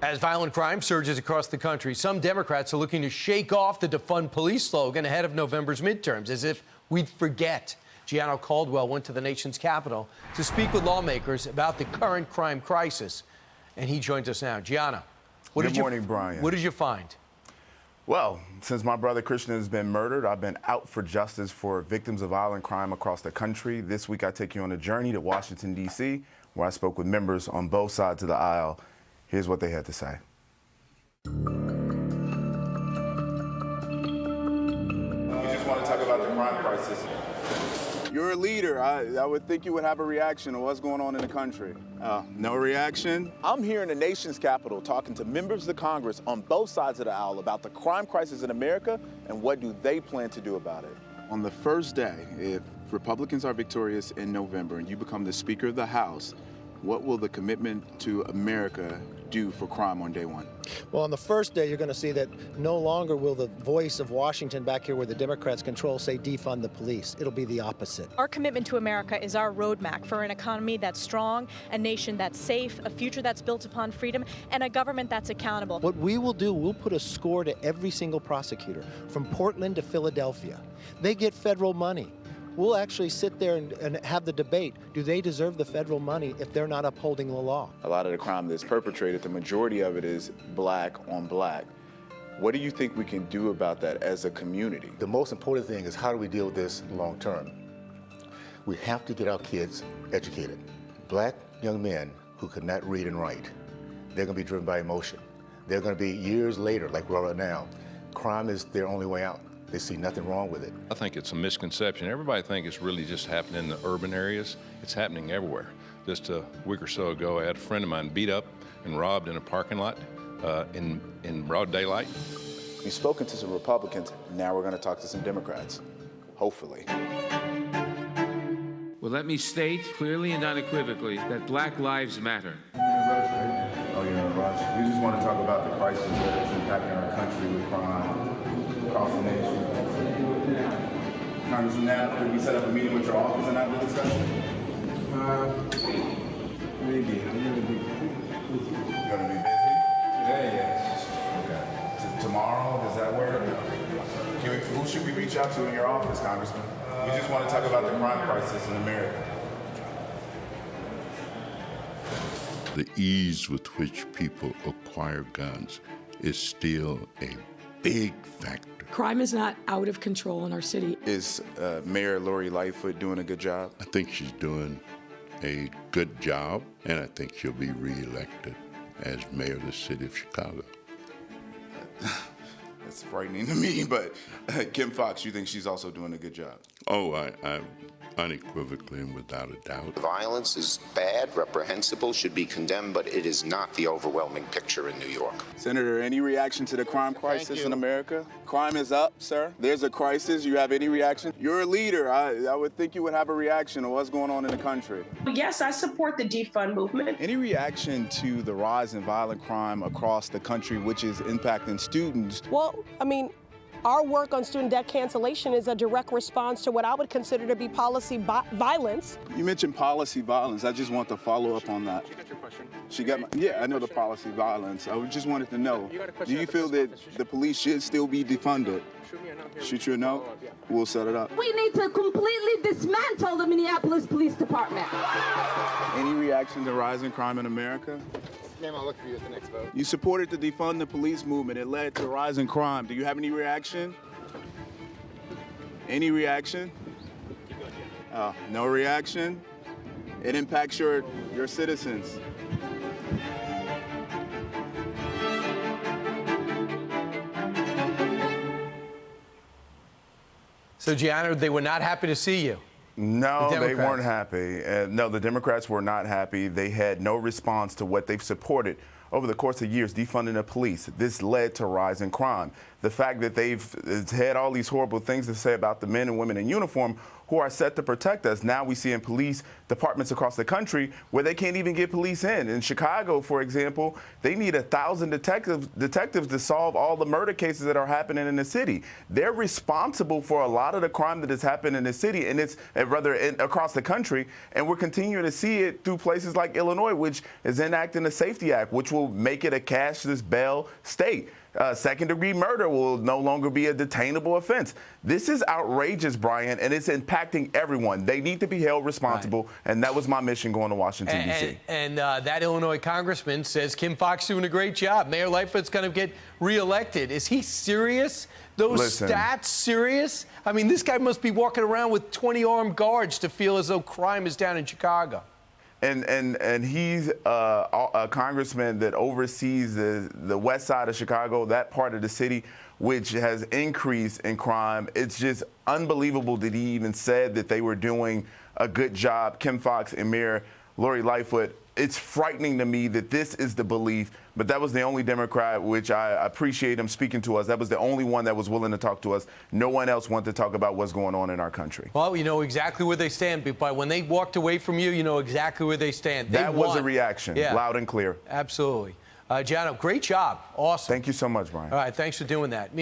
As violent crime surges across the country, some Democrats are looking to shake off the defund police slogan ahead of November's midterms, as if we'd forget. Gianno Caldwell went to the nation's capital to speak with lawmakers about the current crime crisis. And he joins us now. Gianno, Good morning, Brian. What did you find? Well, since my brother Christian has been murdered, I've been out for justice for victims of violent crime across the country. This week, I take you on a journey to Washington, D.C., where I spoke with members on both sides of the aisle. Here's what they had to say. We just want to talk about the crime crisis. You're a leader. I would think you would have a reaction to what's going on in the country. No reaction? I'm here in the nation's capital talking to members of the Congress on both sides of the aisle about the crime crisis in America and what do they plan to do about it. On the first day, if Republicans are victorious in November and you become the Speaker of the House, what will the commitment to America do for crime on day one? Well, on the first day, you're going to see that no longer will the voice of Washington back here where the Democrats control say defund the police. It'll be the opposite. Our commitment to America is our roadmap for an economy that's strong, a nation that's safe, a future that's built upon freedom, and a government that's accountable. What we will do, we'll put a score to every single prosecutor, from Portland to Philadelphia. They get federal money. We'll actually sit there and have the debate. Do they deserve the federal money if they're not upholding the law? A lot of the crime that's perpetrated, the majority of it is black on black. What do you think we can do about that as a community? The most important thing is how do we deal with this long term? We have to get our kids educated. Black young men who could not read and write, they're going to be driven by emotion. They're going to be years later, like we're right now. Crime is their only way out. They see nothing wrong with it. I think it's a misconception. Everybody thinks it's really just happening in the urban areas. It's happening everywhere. Just a week or so ago, I had a friend of mine beat up and robbed in a parking lot in broad daylight. We've spoken to some Republicans. Now we're going to talk to some Democrats, hopefully. Well, let me state clearly and unequivocally that Black lives matter. Oh, you're in a rush. We just want to talk about the crisis that is impacting our country with crime across the nation. Congressman Knapp, could we set up a meeting with your office and have the discussion? Maybe. You're going to be busy? Today, yes. Okay. Tomorrow, does that work? Who should we reach out to in your office, Congressman? We just want to talk about the crime crisis in America. The ease with which people acquire guns is still a big factor. Crime is not out of control in our city. Is Mayor Lori Lightfoot doing a good job? I think she's doing a good job, and I think she'll be reelected as mayor of the city of Chicago. That's frightening to me, but Kim Foxx, you think she's also doing a good job? Oh, I unequivocally and without a doubt. Violence is bad, reprehensible, should be condemned, but it is not the overwhelming picture in New York. Senator, any reaction to the crime crisis in America? Crime is up, sir. There's a crisis. You have any reaction? You're a leader. I would think you would have a reaction to what's going on in the country. Yes, I support the defund movement. Any reaction to the rise in violent crime across the country, which is impacting students? Well, I mean, our work on student debt cancellation is a direct response to what I would consider to be policy violence. You mentioned policy violence. I just want to follow up on that. She got your question. She got my, yeah, I know the policy violence. I just wanted to know, do you feel that the police should still be defunded? Shoot you a note? We'll set it up. We need to completely dismantle the Minneapolis Police Department. Any reaction to rising crime in America? Ma'am, I'll look for you at the next vote. You supported the defund the police movement. It led to rising crime. Do you have any reaction? Any reaction? No reaction? It impacts your citizens. So, Gianno, they were not happy to see you. No, they weren't happy. No, the Democrats were not happy. They had no response to what they've supported over the course of years, defunding the police. This led to rising crime. the fact that they've had all these horrible things to say about the men and women in uniform who are set to protect us. Now we see in police departments across the country where they can't even get police in. In Chicago, for example, they need 1,000 detectives to solve all the murder cases that are happening in the city. They're responsible for a lot of the crime that has happened in the city, and it's across the country. And we're continuing to see it through places like Illinois, which is enacting the Safety Act, which will make it a cashless bail state. Second-degree murder will no longer be a detainable offense. This is outrageous, Brian, and it's impacting everyone. They need to be held responsible, and that was my mission going to Washington, D.C. And that Illinois congressman says Kim Foxx doing a great job. Mayor Lightfoot's going to get reelected. Is he serious? Those stats serious? I mean, this guy must be walking around with 20 armed guards to feel as though crime is down in Chicago. And he's a congressman that oversees the west side of Chicago, that part of the city, which has increased in crime. It's just unbelievable that he even said that they were doing a good job, Kim Foxx and Mayor Lori Lightfoot. It's frightening to me that this is the belief, but that was the only Democrat, which I appreciate him speaking to us. That was the only one that was willing to talk to us. No one else wanted to talk about what's going on in our country. Well, you know exactly where they stand, but when they walked away from you, you know exactly where they stand. That was a reaction, loud and clear. Absolutely. Gianno, great job. Awesome. Thank you so much, Brian. All right, thanks for doing that.